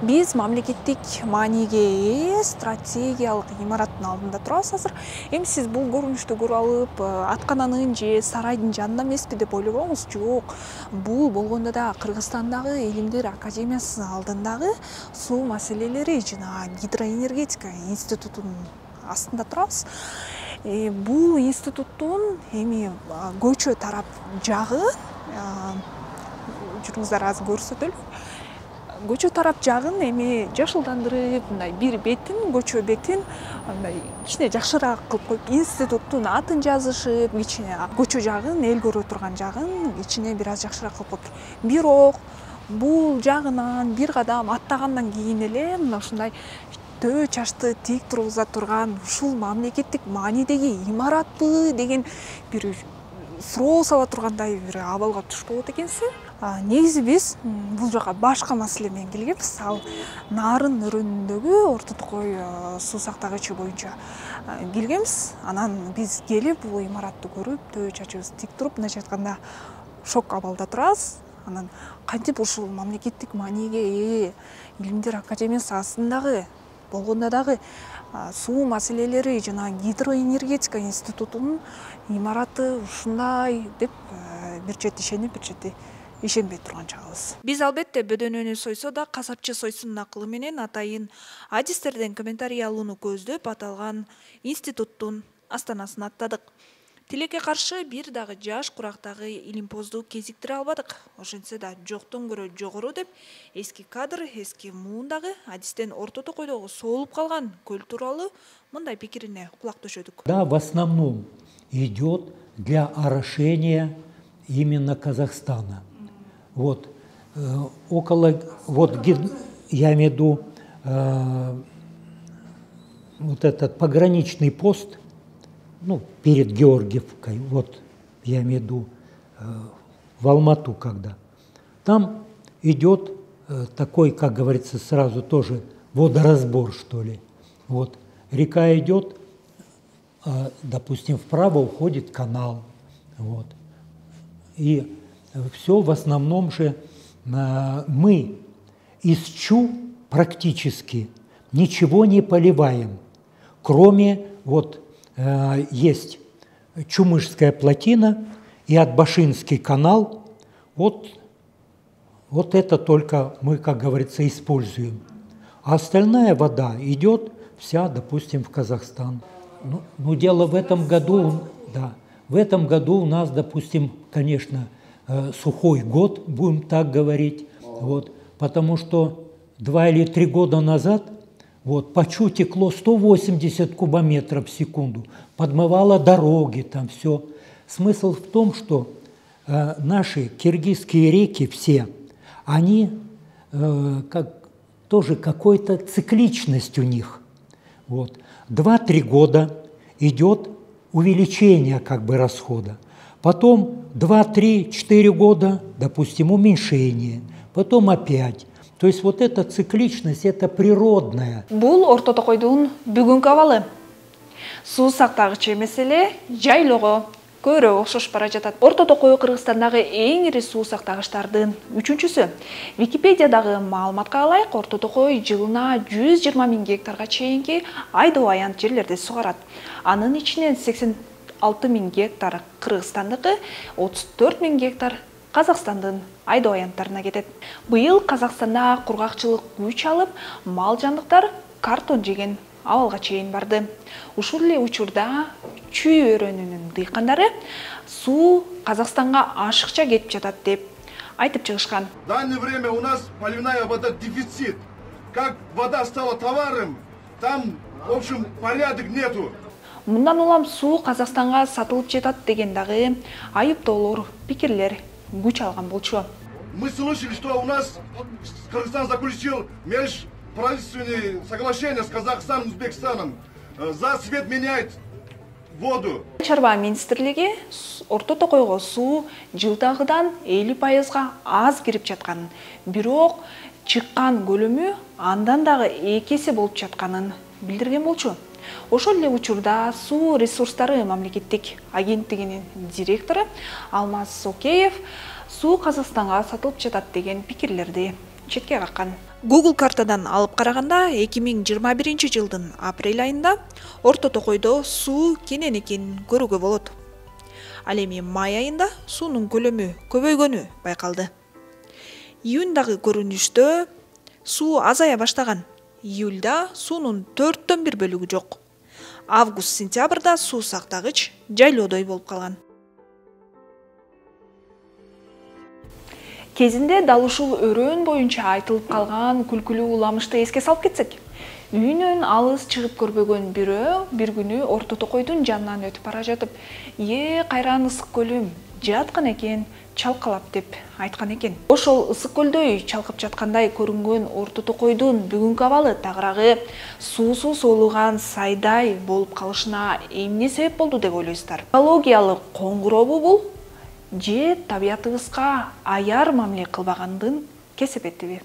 Биз мамлекеттик мааниге ээ стратегиялык имараттын алдында турабыз азыр. Эми сиз бул көрүнүштү көрүп алып, аткананын же сарайдын жанында эмеспи деп ойлобоңуз. Жок. Бул болгондо да Кыргызстандагы Илимдер академиясынын алдындагы суу маселелери жана гидроэнергетика институтунун астында турабыз. Бул институттун эми көчө тарап жагы, жүрүңүздөр азыр көрсөтөлү. Көчө тарап жагын эми жашылдандырып, мындай бир бетин, көчө бетин мындай кичине жакшыраак кылып коюп, институттун атын жазышып, кичине көчө жагын, эл көрө турган жагын кичине бир аз жакшыраак кылып коюптур. Бирок бул жагынан бир кадам аттагандан кийин эле мына ушундай төө чачты тик тургуза турган ушул мамлекеттик маанидеги имаратпы деген бир суроо сала тургандай бир абалга түшпөбөт экенсиз. Негизи биз бул жака башка маселе менен келгенбиз. Ал Нарын өрөөнүндөгү Орто Токой суу сактагычы боюнча келгенбиз. Анан биз келип бул имаратты көрүп, төө чачыбыз тик туруп, мындайча айтканда шок абалда турабыз. Анан кантип ушул мамлекеттик мааниге ээ Илимдер академиясы астындагы болгондо дагы суу маселелери жана гидроэнергетика институтунун имараты ушундай деп бир чети ишенип, бир чети ишенбей турган чагыбыз. Биз албетте бөдөнөнү сойсо да касапчы сойсунун акылы менен атайын адистерден комментарий алууну көздөп аталган институттун астанасын аттадык. Тилекке каршы бир дагы жаш курактагы илимпозду кезиктире албадык. Ошентсе да жоктон көрө жогору деп эски кадр, эски муундагы адистен Орто Токойдогу соолуп калган көл тууралуу мындай пикирине кулак төшөдүк. Да, в основном идет для орошения именно Казахстана. Вот я имею в виду вот этот пограничный пост, перед Георгиевкой, вот я имею в виду в Алмату, когда там идет такой, как говорится, сразу тоже водоразбор, что ли. Вот река идет, допустим, вправо уходит канал, вот, и все в основном же мы из Чу практически ничего не поливаем, кроме есть Чумышская плотина и Атбашинский канал. Вот это только мы, как говорится, используем. А остальная вода идет вся, допустим, в Казахстан. Но дело в этом году, да, в этом году у нас, допустим, конечно, сухой год, будем так говорить, потому что 2 или 3 года назад по Чу текло 180 кубометров в секунду, подмывало дороги, там все. Смысл в том, что наши киргизские реки все, они тоже какой-то цикличность у них. 2-3 года идет увеличение расхода. Потом 2-3-4 года, допустим, уменьшение, потом опять. То есть эта цикличность, это природная. Бул Орто Токойдун бүгүнкү абалы. Суу сактагычы маселе жайлоого көбүрөөк окшош бара жатат. Орто Токой Кыргызстандагы эң ири суу сактагычтардын 3-чүсү. Википедиядагы маалыматка ылайык, Орто Токой жылына 120 000 гектарга чейинки айдоо аянт жерлерди сугарат. Анын ичинен 86 000 гектар Кыргызстандыкы, 34 000 гектар Казакстандын айдоо аянттарына кетет. Быйыл Казакстанда кургакчылык күч алып, мал жандыктар картон жеген абалга чейин барды. Ушул эле учурда Чүй өрөөнүнүн дыйкандары суу Казакстанга ашыкча кетип жатат деп айтып чыгышкан. В данное время у нас поливная вода дефицит. Как вода стала товаром, там, в общем, порядок нету. Мындан улам суу Казакстанга сатылып жатат деген дагы айыптоолор, пикирлер күч алган болчу. Мы слышали, что у нас Кыргызстан заключил межправительственные соглашения с Казахстаном, Узбекистаном. За цвет меняет воду. Чарба министрлиги Орто Токойго суу жылдагыдан 50% аз кирип жатканын, бирок чыккан көлөмү андан дагы 2 эсе болуп жатканын билдирген болчу. Ошол эле учурда суу ресурстары мамлекеттик агенттигинин директору Алмаз Океев суу Казакстанга сатылып жатат деген пикирлерди четке каккан. Google картадан алып караганда 2021 жылдын апрель айында Орто Токойдо суу кенен экенин көрүүгө болот. Ал эми май айында суунун көлөмү көбөйгөнү байкалды. Июндагы көрүнүштө суу азая баштаган. Июлда суунун 1/4 бөлүгү жок. Август-сентябрда суу сактагыч жайлоодой болуп калган. Кезинде дал ушул өрөөн боюнча айтылып калган күлкүлүү уламышты эске салып кетсек. Үйүнөн алыс чыгып көрбөгөн бирөө бир күнү Орто Токойдун жанынан өтүп бара жатып, кайран ысык көлүм жаткан экен, чалкалап деп айткан экен. Ошол ысык көлдөй чалкып жаткандай көрүнгөн Орто Токойдун бүгүнкү абалы тагыраагы суусуз соолуган сайдай болуп калышына эмне себеп болду деп ойлойсуздар? Экологиялык коңгурообу бул же табиятыбызга аяр мамиле кылбагандын кесепетиби?